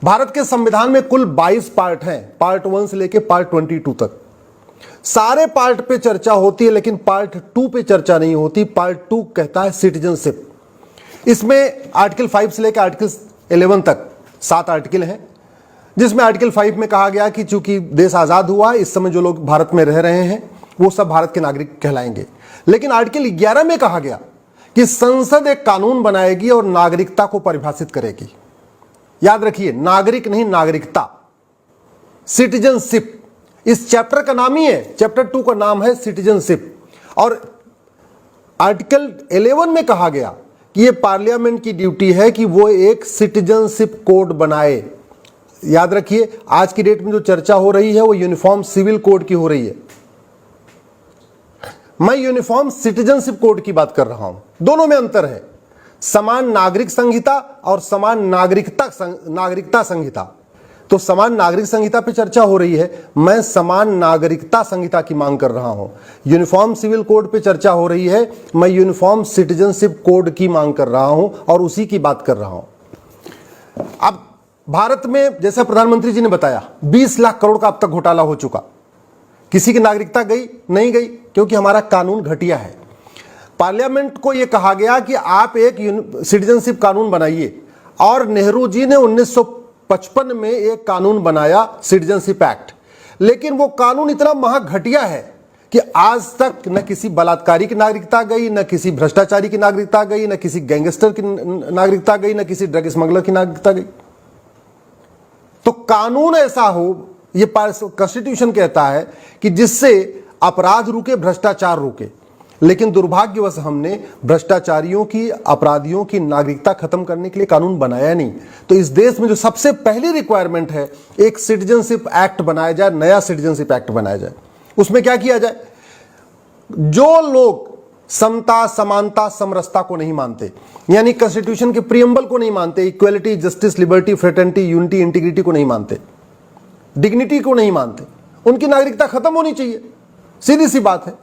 भारत के संविधान में कुल 22 पार्ट हैं, पार्ट 1 से लेकर पार्ट 22 तक। सारे पार्ट पे चर्चा होती है, लेकिन पार्ट 2 पे चर्चा नहीं होती। पार्ट 2 कहता है सिटीजनशिप। इसमें आर्टिकल 5 से लेकर आर्टिकल 11 तक 7 आर्टिकल हैं, जिसमें आर्टिकल 5 में कहा गया कि चूंकि देश आजाद हुआ, इस समय जो लोग भारत में रह रहे हैं वो सब भारत के नागरिक कहलाएंगे। लेकिन आर्टिकल 11 में कहा गया कि संसद एक कानून बनाएगी और नागरिकता को परिभाषित करेगी। याद रखिए, नागरिक नहीं, नागरिकता, सिटीजनशिप। इस चैप्टर का नाम ही है, चैप्टर 2 का नाम है सिटीजनशिप। और आर्टिकल 11 में कहा गया कि यह पार्लियामेंट की ड्यूटी है कि वो एक सिटीजनशिप कोड बनाए। याद रखिए, आज की डेट में जो चर्चा हो रही है वो यूनिफॉर्म सिविल कोड की हो रही है। मैं यूनिफॉर्म सिटीजनशिप कोड की बात कर रहा हूं। दोनों में अंतर है, समान नागरिक संहिता और समान नागरिकता संहिता। तो समान नागरिक संहिता पे चर्चा हो रही है, मैं समान नागरिकता संहिता की मांग कर रहा हूं। यूनिफॉर्म सिविल कोड पे चर्चा हो रही है, मैं यूनिफॉर्म सिटीजनशिप कोड की मांग कर रहा हूं और उसी की बात कर रहा हूं। अब भारत में, जैसा प्रधानमंत्री जी ने बताया, 20 लाख करोड़ का अब तक घोटाला हो चुका। किसी की नागरिकता गई नहीं गई, क्योंकि हमारा कानून घटिया है। पार्लियामेंट को यह कहा गया कि आप एक सिटीजनशिप कानून बनाइए, और नेहरू जी ने 1955 में एक कानून बनाया, सिटीजनशिप एक्ट। लेकिन वो कानून इतना महाघटिया है कि आज तक न किसी बलात्कारी की नागरिकता गई, न किसी भ्रष्टाचारी की नागरिकता गई, न किसी गैंगस्टर की नागरिकता गई, न किसी ड्रग स्मगलर की नागरिकता गई। तो कानून ऐसा हो, ये कॉन्स्टिट्यूशन कहता है कि जिससे अपराध रुके, भ्रष्टाचार रुके। लेकिन दुर्भाग्यवश हमने भ्रष्टाचारियों की, अपराधियों की नागरिकता खत्म करने के लिए कानून बनाया नहीं। तो इस देश में जो सबसे पहली रिक्वायरमेंट है, एक सिटीजनशिप एक्ट बनाया जाए, नया सिटीजनशिप एक्ट बनाया जाए। उसमें क्या किया जाए? जो लोग समता, समानता, समरसता को नहीं मानते, यानी कॉन्स्टिट्यूशन के प्रियम्बल को नहीं मानते, equality, justice, liberty, fraternity, unity, integrity को नहीं मानते, डिग्निटी को नहीं मानते, उनकी नागरिकता खत्म होनी चाहिए। सीधी सी बात है।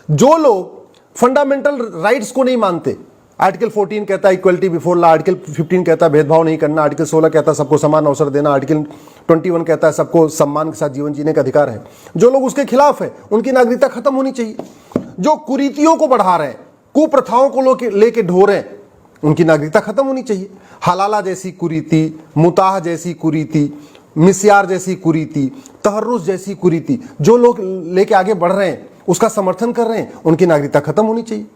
जो लोग फंडामेंटल राइट्स को नहीं मानते, आर्टिकल 14 कहता है इक्वलिटी बिफोर लॉ, आर्टिकल 15 कहता है भेदभाव नहीं करना, आर्टिकल 16 कहता है सबको समान अवसर देना, आर्टिकल 21 कहता है सबको सम्मान के साथ जीवन जीने का अधिकार है। जो लोग उसके खिलाफ है, उनकी नागरिकता खत्म होनी चाहिए। जो कुरीतियों को बढ़ा रहे हैं, कुप्रथाओं को लेके ढो रहे हैं, उनकी नागरिकता खत्म होनी चाहिए। हलाला जैसी कुरीति, मुताह जैसी कुरीति, मिस्यार जैसी कुरीति, तहर्रुस जैसी कुरीति जो लोग लेके आगे बढ़ रहे हैं, उसका समर्थन कर रहे हैं, उनकी नागरिकता खत्म होनी चाहिए।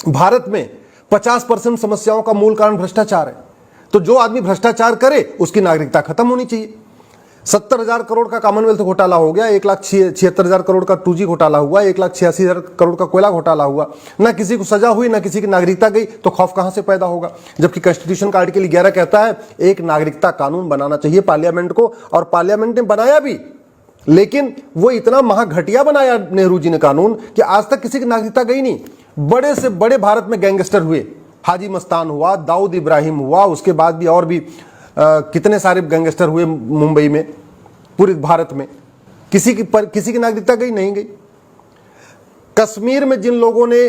भारत में 50% समस्याओं का मूल कारण भ्रष्टाचार है। तो जो आदमी भ्रष्टाचार करे, उसकी नागरिकता खत्म होनी चाहिए। 70,000 करोड़ का कॉमनवेल्थ घोटाला हो गया, 1,76,000 करोड़ का 2G घोटाला हुआ, 1,86,000 करोड़ का कोयला घोटाला हुआ। ना किसी को सजा हुई, ना किसी की नागरिकता गई, तो खौफ कहां से पैदा होगा? जबकि कॉन्स्टिट्यूशन का आर्टिकल 11 कहता है एक नागरिकता कानून बनाना चाहिए पार्लियामेंट को, और पार्लियामेंट ने बनाया भी। लेकिन वो इतना महाघटिया बनाया नेहरू जी ने कानून कि आज तक किसी की नागरिकता गई नहीं। बड़े से बड़े भारत में गैंगस्टर हुए, हाजी मस्तान हुआ, दाऊद इब्राहिम हुआ, उसके बाद भी और भी कितने सारे गैंगस्टर हुए मुंबई में, पूरे भारत में। किसी की नागरिकता गई नहीं गई। कश्मीर में जिन लोगों ने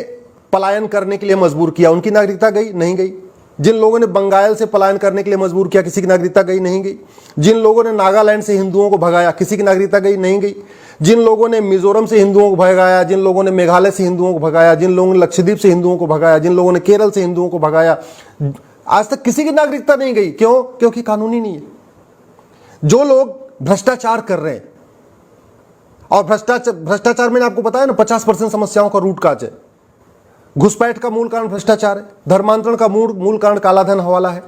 पलायन करने के लिए मजबूर किया, उनकी नागरिकता गई नहीं गई। जिन लोगों ने बंगाल से पलायन करने के लिए मजबूर किया, किसी की नागरिकता गई नहीं गई। जिन लोगों ने नागालैंड से हिंदुओं को भगाया, किसी की नागरिकता गई नहीं गई। जिन लोगों ने मिजोरम से हिंदुओं को भगाया, जिन लोगों ने मेघालय से हिंदुओं को भगाया, जिन लोगों ने लक्षद्वीप से हिंदुओं को भगाया, जिन लोगों ने केरल से हिंदुओं को भगाया, आज तक किसी की नागरिकता नहीं गई। क्यों? क्योंकि कानून ही नहीं है। जो लोग भ्रष्टाचार कर रहे हैं, और भ्रष्टाचार मैंने आपको बताया ना, 50% समस्याओं का रूट काज है। घुसपैठ का मूल कारण भ्रष्टाचार है, धर्मांतरण का मूल कारण कालाधन हवाला है।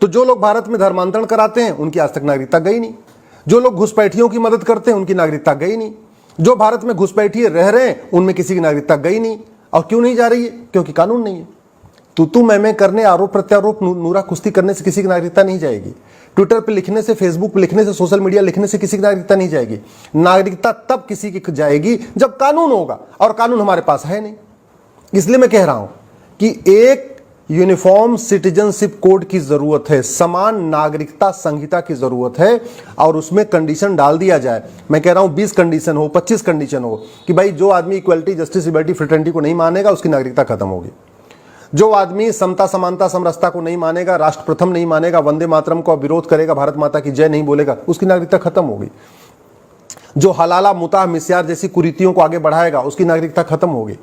तो जो लोग भारत में धर्मांतरण कराते हैं, उनकी आज तक नागरिकता गई नहीं। जो लोग घुसपैठियों की मदद करते हैं, उनकी नागरिकता गई नहीं। जो भारत में घुसपैठिए रह रहे हैं, उनमें किसी की नागरिकता गई नहीं। और क्यों नहीं जा रही है? क्योंकि कानून नहीं है। तू मैं करने, आरोप प्रत्यारोप, नूरा कुश्ती करने से किसी की नागरिकता नहीं जाएगी। ट्विटर पे लिखने से, फेसबुक पे लिखने से, सोशल मीडिया लिखने से किसी की नागरिकता नहीं जाएगी। नागरिकता तब किसी की जाएगी जब कानून होगा, और कानून हमारे पास है नहीं। इसलिए मैं कह रहा हूं कि एक यूनिफॉर्म सिटीजनशिप कोड की जरूरत है, समान नागरिकता संहिता की जरूरत है, और उसमें कंडीशन डाल दिया जाए। मैं कह रहा हूं 20 कंडीशन हो, 25 कंडीशन हो कि भाई जो आदमी इक्वलिटी, जस्टिस, लिबर्टी, फ्रेटर्निटी को नहीं मानेगा, उसकी नागरिकता खत्म होगी। जो आदमी समता समानता समरसता को नहीं मानेगा, राष्ट्र प्रथम नहीं मानेगा, वंदे मातरम को विरोध करेगा, भारत माता की जय नहीं बोलेगा, उसकी नागरिकता खत्म होगी। जो हलाला मुताह मिस्यार जैसी कुरीतियों को आगे बढ़ाएगा, उसकी नागरिकता खत्म होगी।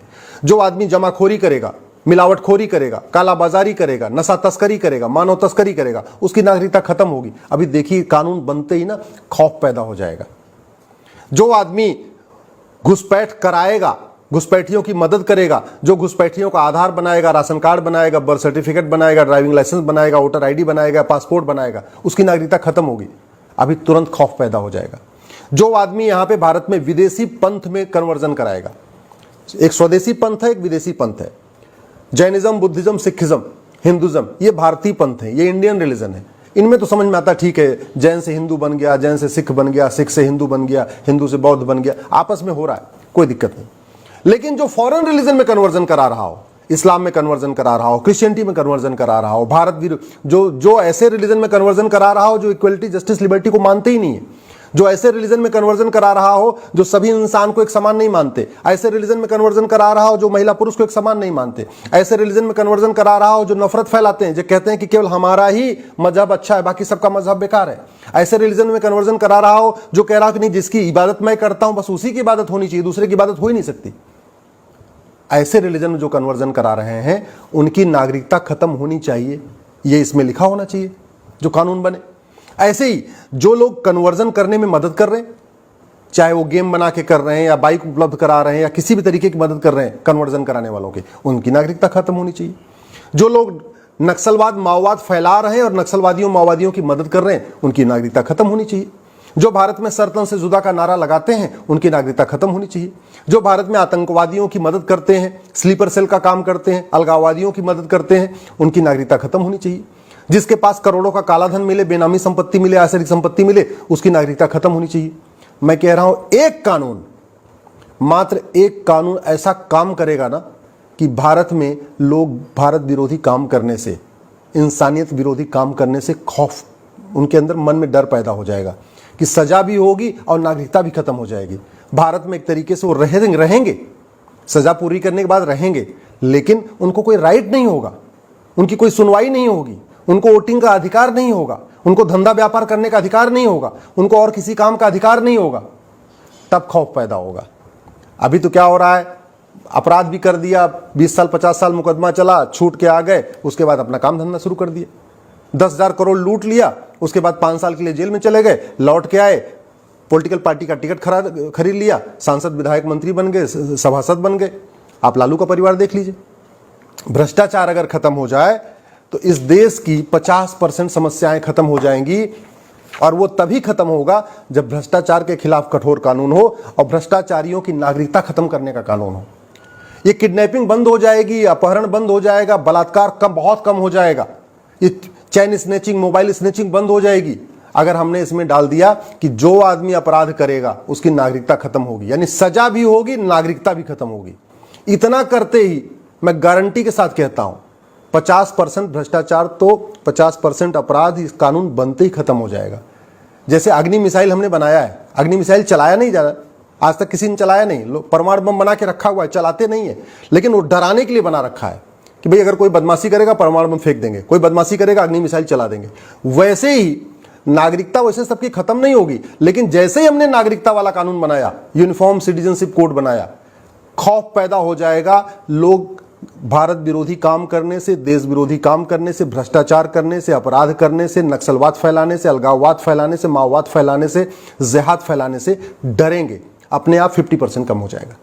जो आदमी जमाखोरी करेगा, मिलावटखोरी करेगा, कालाबाजारी करेगा, नशा तस्करी करेगा, मानव तस्करी करेगा, उसकी नागरिकता खत्म होगी। अभी देखिए कानून बनते ही ना खौफ पैदा हो जाएगा। जो आदमी घुसपैठ कराएगा, घुसपैठियों की मदद करेगा, जो घुसपैठियों का आधार बनाएगा, राशन कार्ड बनाएगा, बर्थ सर्टिफिकेट बनाएगा, ड्राइविंग लाइसेंस बनाएगा, वोटर आईडी बनाएगा, पासपोर्ट बनाएगा, उसकी नागरिकता खत्म होगी। अभी तुरंत खौफ पैदा हो जाएगा। जो आदमी यहां पे भारत में विदेशी पंथ में कन्वर्जन कराएगा, एक स्वदेशी पंथ है, एक विदेशी पंथ है, जैनिज्म, बुद्धिज्म, सिखिज्म, हिंदुज्म, ये भारतीय पंथ है, ये इंडियन रिलीजन है। इनमें तो समझ में आता ठीक है, जैन से हिंदू बन गया, जैन से सिख बन गया, सिख से हिंदू बन गया, हिंदू से बौद्ध बन गया, आपस में हो रहा है, कोई दिक्कत नहीं। लेकिन जो फॉरेन रिलीजन में कन्वर्जन करा रहा हो, इस्लाम में कन्वर्जन करा रहा हो, क्रिश्चियनिटी में कन्वर्जन करा रहा हो, भारत जो ऐसे रिलीजन में कन्वर्जन करा रहा हो जो इक्वलिटी, जस्टिस, लिबर्टी को मानते ही नहीं है, जो ऐसे रिलीजन में कन्वर्जन करा रहा हो जो सभी इंसान को एक समान नहीं मानते, ऐसे रिलीजन में कन्वर्जन करा रहा हो जो महिला पुरुष को एक समान नहीं मानते, ऐसे रिलीजन में कन्वर्जन करा रहा हो जो नफरत फैलाते हैं, जो कहते हैं कि केवल हमारा ही मजहब अच्छा है, बाकी सबका मजहब बेकार है, ऐसे रिलीजन में कन्वर्जन करा रहा हो जो कह रहा हो कि नहीं, जिसकी इबादत मैं करता हूं बस उसी की इबादत होनी चाहिए, दूसरे की इबादत हो ही नहीं सकती। ऐसे रिलीजन में जो कन्वर्जन करा रहे हैं उनकी नागरिकता खत्म होनी चाहिए, ये इसमें लिखा होना चाहिए जो कानून बने। ऐसे ही जो लोग कन्वर्जन करने में मदद कर रहे हैं, चाहे वो गेम बना के कर रहे हैं या बाइक उपलब्ध करा रहे हैं या किसी भी तरीके की मदद कर रहे हैं कन्वर्जन कराने वालों की, उनकी नागरिकता खत्म होनी चाहिए। जो लोग नक्सलवाद माओवाद फैला रहे हैं और नक्सलवादियों माओवादियों की मदद कर रहे हैं, उनकी नागरिकता खत्म होनी चाहिए। जो भारत में सरतन से जुदा का नारा लगाते हैं, उनकी नागरिकता खत्म होनी चाहिए। जो भारत में आतंकवादियों की मदद करते हैं, स्लीपर सेल का काम करते हैं, अलगाववादियों की मदद करते हैं, उनकी नागरिकता खत्म होनी चाहिए। जिसके पास करोड़ों का काला धन मिले, बेनामी संपत्ति मिले, आसरिक संपत्ति मिले, उसकी नागरिकता खत्म होनी चाहिए। मैं कह रहा हूं एक कानून, मात्र एक कानून ऐसा काम करेगा ना कि भारत में लोग भारत विरोधी काम करने से, इंसानियत विरोधी काम करने से खौफ, उनके अंदर मन में डर पैदा हो जाएगा कि सजा भी होगी और नागरिकता भी खत्म हो जाएगी। भारत में एक तरीके से वो रहेंगे, सजा पूरी करने के बाद रहेंगे, लेकिन उनको कोई राइट नहीं होगा, उनकी कोई सुनवाई नहीं होगी, उनको वोटिंग का अधिकार नहीं होगा, उनको धंधा व्यापार करने का अधिकार नहीं होगा, उनको और किसी काम का अधिकार नहीं होगा, तब खौफ पैदा होगा। अभी तो क्या हो रहा है, अपराध भी कर दिया, 20 साल 50 साल मुकदमा चला, छूट के आ गए, उसके बाद अपना काम धंधा शुरू कर दिया, 10,000 करोड़ लूट लिया, उसके बाद 5 साल के लिए जेल में चले गए, लौट के आए, पॉलिटिकल पार्टी का टिकट खरीद लिया, सांसद विधायक मंत्री बन गए, सभासद बन गए। आप लालू का परिवार देख लीजिए। भ्रष्टाचार अगर खत्म हो जाए तो इस देश की 50% समस्याएं खत्म हो जाएंगी, और वो तभी खत्म होगा जब भ्रष्टाचार के खिलाफ कठोर कानून हो और भ्रष्टाचारियों की नागरिकता खत्म करने का कानून हो। ये किडनैपिंग बंद हो जाएगी, अपहरण बंद हो जाएगा, बलात्कार बहुत कम हो जाएगा, ये चैन स्नैचिंग, मोबाइल स्नैचिंग बंद हो जाएगी अगर हमने इसमें डाल दिया कि जो आदमी अपराध करेगा उसकी नागरिकता खत्म होगी, यानी सजा भी होगी, नागरिकता भी खत्म होगी। इतना करते ही मैं गारंटी के साथ कहता हूं 50% भ्रष्टाचार तो 50% अपराध इस कानून बनते ही खत्म हो जाएगा। जैसे अग्नि मिसाइल हमने बनाया है, अग्नि मिसाइल चलाया नहीं जा रहा, आज तक किसी ने चलाया नहीं, लोग परमाणु बम बना के रखा हुआ है, चलाते नहीं है, लेकिन वो डराने के लिए बना रखा है कि भाई अगर कोई बदमाशी करेगा परमाणु बम फेंक देंगे, कोई बदमाशी करेगा अग्नि मिसाइल चला देंगे। वैसे ही नागरिकता वैसे सबकी खत्म नहीं होगी, लेकिन जैसे ही हमने नागरिकता वाला कानून बनाया, यूनिफॉर्म सिटीजनशिप कोड बनाया, खौफ पैदा हो जाएगा। लोग भारत विरोधी काम करने से, देश विरोधी काम करने से, भ्रष्टाचार करने से, अपराध करने से, नक्सलवाद फैलाने से, अलगाववाद फैलाने से, माओवाद फैलाने से, जिहाद फैलाने से डरेंगे। अपने आप 50% कम हो जाएगा।